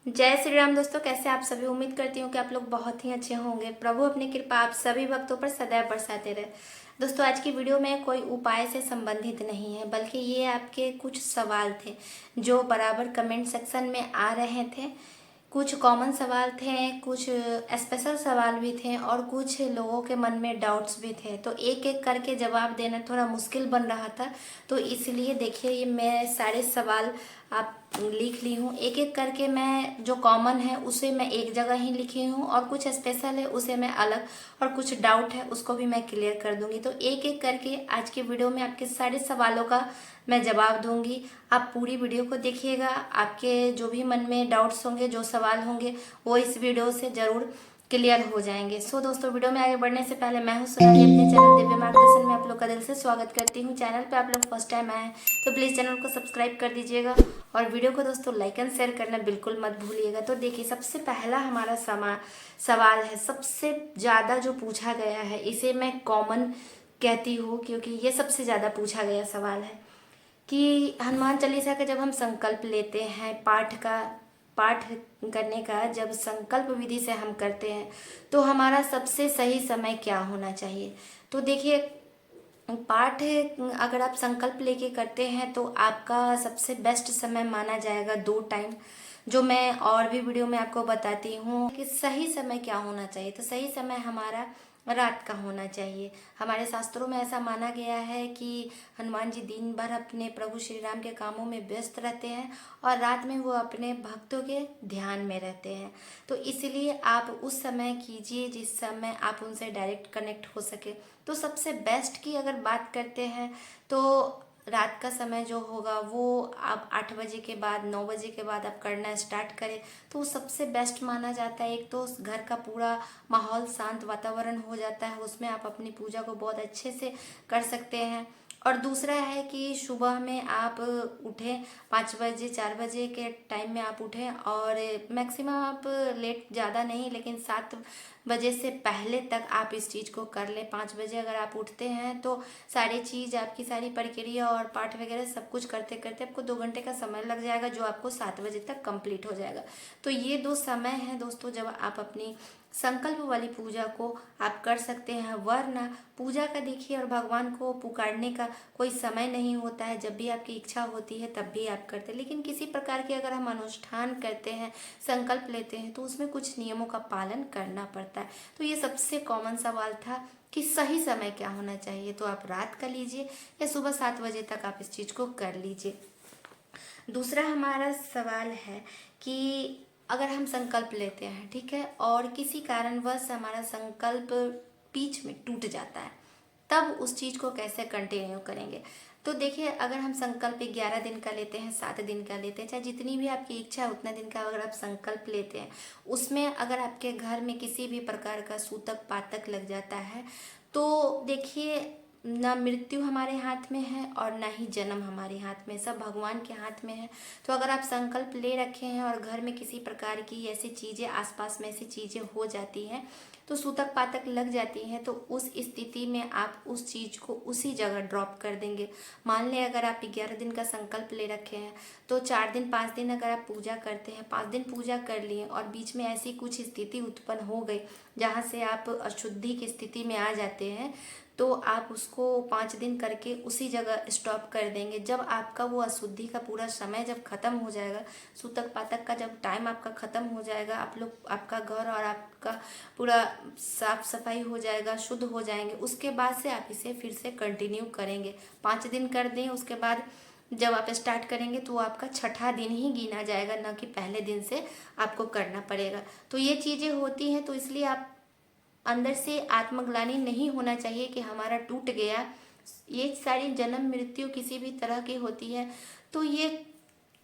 जय श्री राम दोस्तों, कैसे आप सभी। उम्मीद करती हूँ कि आप लोग बहुत ही अच्छे होंगे। प्रभु अपनी कृपा आप सभी भक्तों पर सदैव बरसाते रहे। दोस्तों, आज की वीडियो में कोई उपाय से संबंधित नहीं है, बल्कि ये आपके कुछ सवाल थे जो बराबर कमेंट सेक्शन में आ रहे थे। कुछ कॉमन सवाल थे, कुछ स्पेशल सवाल भी थे और कुछ लोगों के मन में डाउट्स भी थे। तो एक एक करके जवाब देना थोड़ा मुश्किल बन रहा था, तो इसलिए देखिए ये मैं सारे सवाल आप लिख ली हूँ। एक एक करके मैं जो कॉमन है उसे मैं एक जगह ही लिखी हूँ और कुछ स्पेशल है उसे मैं अलग, और कुछ डाउट है उसको भी मैं क्लियर कर दूंगी। तो एक एक करके आज के वीडियो में आपके सारे सवालों का मैं जवाब दूंगी। आप पूरी वीडियो को देखिएगा। आपके जो भी मन में डाउट्स होंगे, जो सवाल होंगे, वो इस वीडियो से जरूर क्लियर हो जाएंगे। सो दोस्तों, वीडियो में आगे बढ़ने से पहले मैं हूं सोनाली, अपने चैनल दिव्य मार्गदर्शन में आप लोग का दिल से स्वागत करती हूं। चैनल पे आप लोग फर्स्ट टाइम आए हैं तो प्लीज़ चैनल को सब्सक्राइब कर दीजिएगा और वीडियो को दोस्तों लाइक एंड शेयर करना बिल्कुल मत भूलिएगा। तो देखिए, सबसे पहला हमारा सवाल है, सबसे ज़्यादा जो पूछा गया है, इसे मैं कॉमन कहती हूँ क्योंकि ये सबसे ज़्यादा पूछा गया सवाल है कि हनुमान चालीसा का जब हम संकल्प लेते हैं, पाठ करने का जब संकल्प विधि से हम करते हैं, तो हमारा सबसे सही समय क्या होना चाहिए। तो देखिए, पाठ अगर आप संकल्प लेके करते हैं तो आपका सबसे बेस्ट समय माना जाएगा 2 टाइम, जो मैं और भी वीडियो में आपको बताती हूँ कि सही समय क्या होना चाहिए। तो सही समय हमारा रात का होना चाहिए। हमारे शास्त्रों में ऐसा माना गया है कि हनुमान जी दिन भर अपने प्रभु श्री राम के कामों में व्यस्त रहते हैं और रात में वो अपने भक्तों के ध्यान में रहते हैं। तो इसलिए आप उस समय कीजिए जिस समय आप उनसे डायरेक्ट कनेक्ट हो सके। तो सबसे बेस्ट की अगर बात करते हैं तो रात का समय जो होगा वो आप 8 बजे के बाद, 9 बजे के बाद आप करना स्टार्ट करें तो वो सबसे बेस्ट माना जाता है। एक तो उस घर का पूरा माहौल शांत वातावरण हो जाता है, उसमें आप अपनी पूजा को बहुत अच्छे से कर सकते हैं। और दूसरा है कि सुबह में आप उठें 5 बजे, 4 बजे के टाइम में आप उठें और मैक्सिमम आप लेट, ज़्यादा नहीं लेकिन 7 बजे से पहले तक आप इस चीज़ को कर लें। 5 बजे अगर आप उठते हैं तो सारी चीज़, आपकी सारी प्रक्रिया और पाठ वगैरह सब कुछ करते करते आपको 2 घंटे का समय लग जाएगा, जो आपको 7 बजे तक कंप्लीट हो जाएगा। तो ये 2 समय हैं दोस्तों जब आप अपनी संकल्प वाली पूजा को आप कर सकते हैं। वरना पूजा का देखिए और भगवान को पुकारने का कोई समय नहीं होता है। जब भी आपकी इच्छा होती है तब भी आप करते हैं, लेकिन किसी प्रकार के अगर हम अनुष्ठान करते हैं, संकल्प लेते हैं, तो उसमें कुछ नियमों का पालन करना पड़ता है। तो ये सबसे कॉमन सवाल था कि सही समय क्या होना चाहिए। तो आप रात का लीजिए या सुबह 7 बजे तक आप इस चीज़ को कर लीजिए। दूसरा हमारा सवाल है कि अगर हम संकल्प लेते हैं, ठीक है, और किसी कारणवश हमारा संकल्प बीच में टूट जाता है, तब उस चीज़ को कैसे कंटिन्यू करेंगे। तो देखिए, अगर हम संकल्प 11 दिन का लेते हैं, 7 दिन का लेते हैं, चाहे जितनी भी आपकी इच्छा है उतना दिन का अगर आप संकल्प लेते हैं, उसमें अगर आपके घर में किसी भी प्रकार का सूतक पातक लग जाता है, तो देखिए, ना मृत्यु हमारे हाथ में है और ना ही जन्म हमारे हाथ में, सब भगवान के हाथ में है। तो अगर आप संकल्प ले रखे हैं और घर में किसी प्रकार की ऐसी चीज़ें, आसपास में ऐसी चीज़ें हो जाती हैं, तो सूतक पातक लग जाती हैं, तो उस स्थिति में आप उस चीज़ को उसी जगह ड्रॉप कर देंगे। मान लें अगर आप 11 दिन का संकल्प ले रखे हैं तो 4 दिन 5 दिन अगर आप पूजा करते हैं, 5 दिन पूजा कर लिए और बीच में ऐसी कुछ स्थिति उत्पन्न हो गई जहाँ से आप अशुद्धि की स्थिति में आ जाते हैं, तो आप उसको 5 दिन करके उसी जगह स्टॉप कर देंगे। जब आपका वो अशुद्धि का पूरा समय जब खत्म हो जाएगा, सूतक पातक का जब टाइम आपका खत्म हो जाएगा, आप लोग, आपका घर और आपका पूरा साफ सफाई हो जाएगा, शुद्ध हो जाएंगे, उसके बाद से आप इसे फिर से कंटिन्यू करेंगे। 5 दिन कर दें, उसके बाद जब आप स्टार्ट करेंगे तो आपका छठा दिन ही गिना जाएगा, ना कि पहले दिन से आपको करना पड़ेगा। तो ये चीज़ें होती हैं, तो इसलिए आप अंदर से आत्मग्लानि नहीं होना चाहिए कि हमारा टूट गया। ये सारी जन्म मृत्यु किसी भी तरह की होती है, तो ये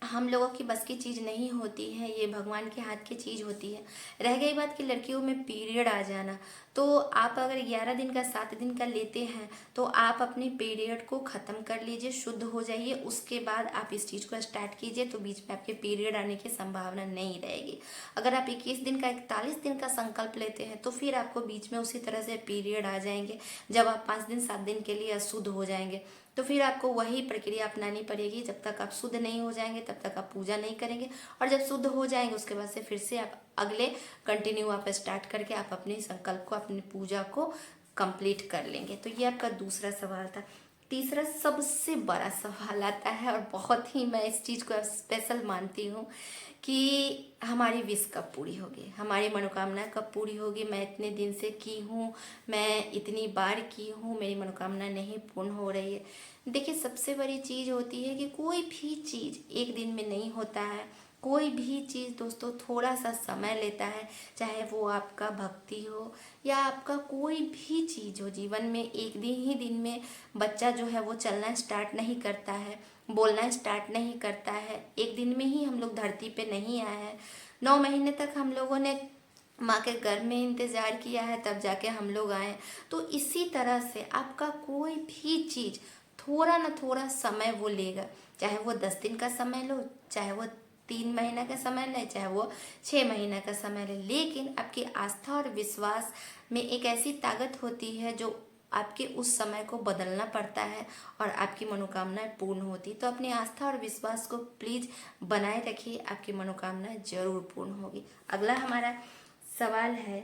हम लोगों की बस की चीज़ नहीं होती है, ये भगवान के हाथ की चीज़ होती है। रह गई बात कि लड़कियों में पीरियड आ जाना, तो आप अगर 11 दिन का 7 दिन का लेते हैं तो आप अपने पीरियड को ख़त्म कर लीजिए, शुद्ध हो जाइए, उसके बाद आप इस चीज़ को स्टार्ट कीजिए, तो बीच में आपके पीरियड आने की संभावना नहीं रहेगी। अगर आप 21 दिन का 41 दिन का संकल्प लेते हैं तो फिर आपको बीच में उसी तरह से पीरियड आ जाएंगे, जब आप 5 दिन 7 दिन के लिए अशुद्ध हो जाएंगे। तो फिर आपको वही प्रक्रिया अपनानी पड़ेगी। जब तक आप शुद्ध नहीं हो जाएंगे तब तक आप पूजा नहीं करेंगे, और जब शुद्ध हो जाएंगे उसके बाद से फिर से आप अगले कंटिन्यू आप स्टार्ट करके आप अपने संकल्प को, अपनी पूजा को कंप्लीट कर लेंगे। तो ये आपका दूसरा सवाल था। तीसरा सबसे बड़ा सवाल आता है, और बहुत ही मैं इस चीज़ को स्पेशल मानती हूँ कि हमारी विश कब पूरी होगी, हमारी मनोकामना कब पूरी होगी। मैं इतने दिन से की हूँ, मैं इतनी बार की हूँ, मेरी मनोकामना नहीं पूर्ण हो रही है। देखिए, सबसे बड़ी चीज़ होती है कि कोई भी चीज़ एक दिन में नहीं होता है। कोई भी चीज़ दोस्तों थोड़ा सा समय लेता है, चाहे वो आपका भक्ति हो या आपका कोई भी चीज़ हो। जीवन में एक दिन में बच्चा जो है वो चलना स्टार्ट नहीं करता है, बोलना स्टार्ट नहीं करता है। एक दिन में ही हम लोग धरती पे नहीं आए हैं। 9 महीने तक हम लोगों ने माँ के गर्भ में इंतज़ार किया है, तब जाके हम लोग आए। तो इसी तरह से आपका कोई भी चीज़ थोड़ा ना थोड़ा समय वो लेगा, चाहे वो 10 दिन का समय लो, चाहे वो 3 महीना का समय ले, चाहे वो 6 महीना का समय ले। लेकिन आपकी आस्था और विश्वास में एक ऐसी ताकत होती है जो आपके उस समय को बदलना पड़ता है और आपकी मनोकामनाएं पूर्ण होती। तो अपनी आस्था और विश्वास को प्लीज बनाए रखिए, आपकी मनोकामनाएं जरूर पूर्ण होगी। अगला हमारा सवाल है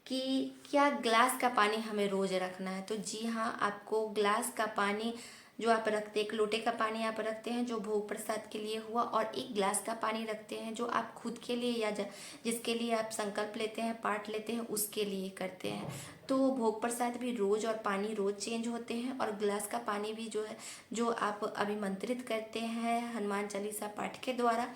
कि क्या ग्लास का पानी हमें रोज रखना है। तो जी हाँ, आपको ग्लास का पानी जो आप रखते हैं, 1 लोटे का पानी आप रखते हैं जो भोग प्रसाद के लिए हुआ, और 1 गिलास का पानी रखते हैं जो आप खुद के लिए या जिसके लिए आप संकल्प लेते हैं, पाठ लेते हैं, उसके लिए करते हैं। तो भोग प्रसाद भी रोज और पानी रोज चेंज होते हैं, और गिलास का पानी भी जो है, जो आप अभिमंत्रित करते हैं हनुमान चालीसा पाठ के द्वारा,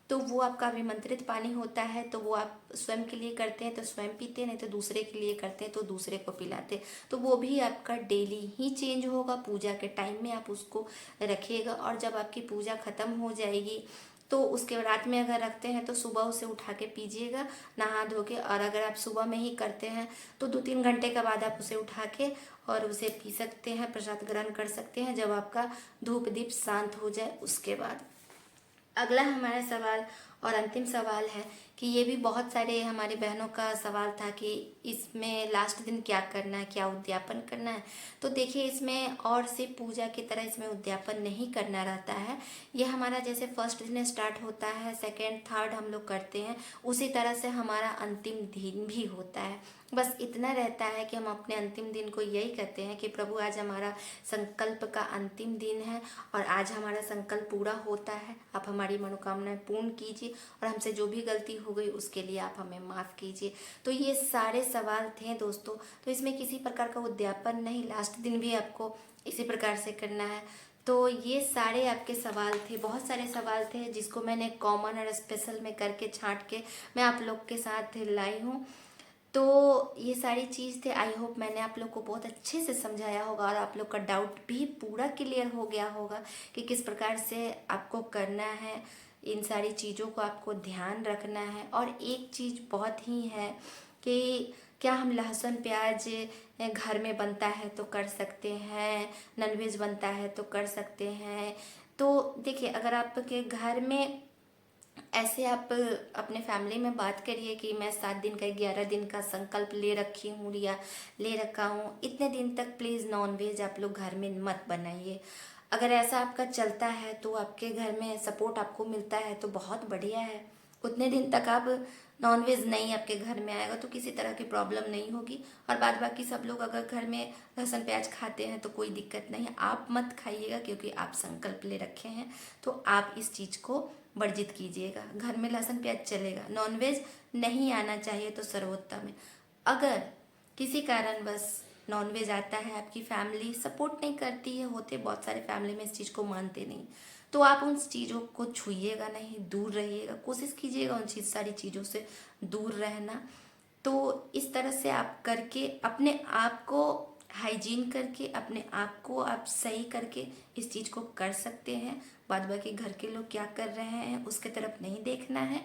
तो वो आपका अभिमंत्रित पानी होता है। तो वो आप स्वयं के लिए करते हैं तो स्वयं पीते, नहीं तो दूसरे के लिए करते हैं तो दूसरे को पिलाते। तो वो भी आपका डेली ही चेंज होगा। पूजा के टाइम में आप उसको रखिएगा, और जब आपकी पूजा खत्म हो जाएगी तो उसके रात में अगर रखते हैं तो सुबह उसे उठा के पीजिएगा नहा धो के। और अगर आप सुबह में ही करते हैं तो 2-3 घंटे के बाद आप उसे उठा के और उसे पी सकते हैं, प्रसाद ग्रहण कर सकते हैं, जब आपका धूप दीप शांत हो जाए उसके बाद। अगला हमारा सवाल और अंतिम सवाल है कि ये भी बहुत सारे हमारी बहनों का सवाल था कि इसमें लास्ट दिन क्या करना है, क्या उद्यापन करना है। तो देखिए, इसमें और सिर्फ पूजा की तरह इसमें उद्यापन नहीं करना रहता है। ये हमारा जैसे फर्स्ट दिन स्टार्ट होता है, सेकेंड थर्ड हम लोग करते हैं, उसी तरह से हमारा अंतिम दिन भी होता है। बस इतना रहता है कि हम अपने अंतिम दिन को यही कहते हैं कि प्रभु आज हमारा संकल्प का अंतिम दिन है और आज हमारा संकल्प पूरा होता है। आप हमारी मनोकामनाएं पूर्ण कीजिए और हमसे जो भी गलती हो गई उसके लिए आप हमें माफ़ कीजिए। तो ये सारे सवाल थे दोस्तों। तो इसमें किसी प्रकार का उद्यापन नहीं, लास्ट दिन भी आपको इसी प्रकार से करना है। तो ये सारे आपके सवाल थे, बहुत सारे सवाल थे जिसको मैंने कॉमन और स्पेशल में करके छांट के मैं आप लोग के साथ लाई हूँ। तो ये सारी चीज़ थे। आई होप मैंने आप लोग को बहुत अच्छे से समझाया होगा और आप लोग का डाउट भी पूरा क्लियर हो गया होगा कि किस प्रकार से आपको करना है, इन सारी चीज़ों को आपको ध्यान रखना है। और एक चीज़ बहुत ही है कि क्या हम लहसुन प्याज घर में बनता है तो कर सकते हैं, नॉनवेज बनता है तो कर सकते हैं। तो देखिए, अगर आपके घर में ऐसे आप अपने फैमिली में बात करिए कि मैं 7 दिन का 11 दिन का संकल्प ले रखी हूँ या ले रखा हूँ, इतने दिन तक प्लीज़ नॉनवेज आप लोग घर में मत बनाइए। अगर ऐसा आपका चलता है तो आपके घर में सपोर्ट आपको मिलता है तो बहुत बढ़िया है। उतने दिन तक आप नॉनवेज नहीं आपके घर में आएगा तो किसी तरह की प्रॉब्लम नहीं होगी। और बाद बाकी सब लोग अगर घर में लहसुन प्याज खाते हैं तो कोई दिक्कत नहीं है। आप मत खाइएगा क्योंकि आप संकल्प ले रखे हैं, तो आप इस चीज़ को वर्जित कीजिएगा। घर में लहसुन प्याज चलेगा, नॉनवेज नहीं आना चाहिए तो सर्वोत्तम है। अगर किसी कारणवश नॉनवेज आता है, आपकी फैमिली सपोर्ट नहीं करती है, होते बहुत सारे फैमिली में इस चीज़ को मानते नहीं, तो आप उन चीज़ों को छूइएगा नहीं, दूर रहिएगा, कोशिश कीजिएगा उन सारी चीज़ों से दूर रहना। तो इस तरह से आप करके अपने आप को हाइजीन करके, अपने आप को आप सही करके इस चीज़ को कर सकते हैं। बाद बाकी घर के लोग क्या कर रहे हैं उसके तरफ नहीं देखना है,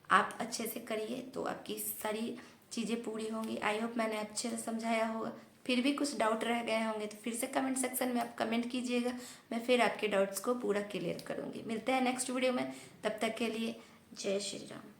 आप अच्छे से करिए तो आपकी सारी चीज़ें पूरी होंगी। आई होप मैंने अच्छे से समझाया होगा। फिर भी कुछ डाउट रह गए होंगे तो फिर से कमेंट सेक्शन में आप कमेंट कीजिएगा, मैं फिर आपके डाउट्स को पूरा क्लियर करूँगी। मिलते हैं नेक्स्ट वीडियो में, तब तक के लिए जय श्री राम।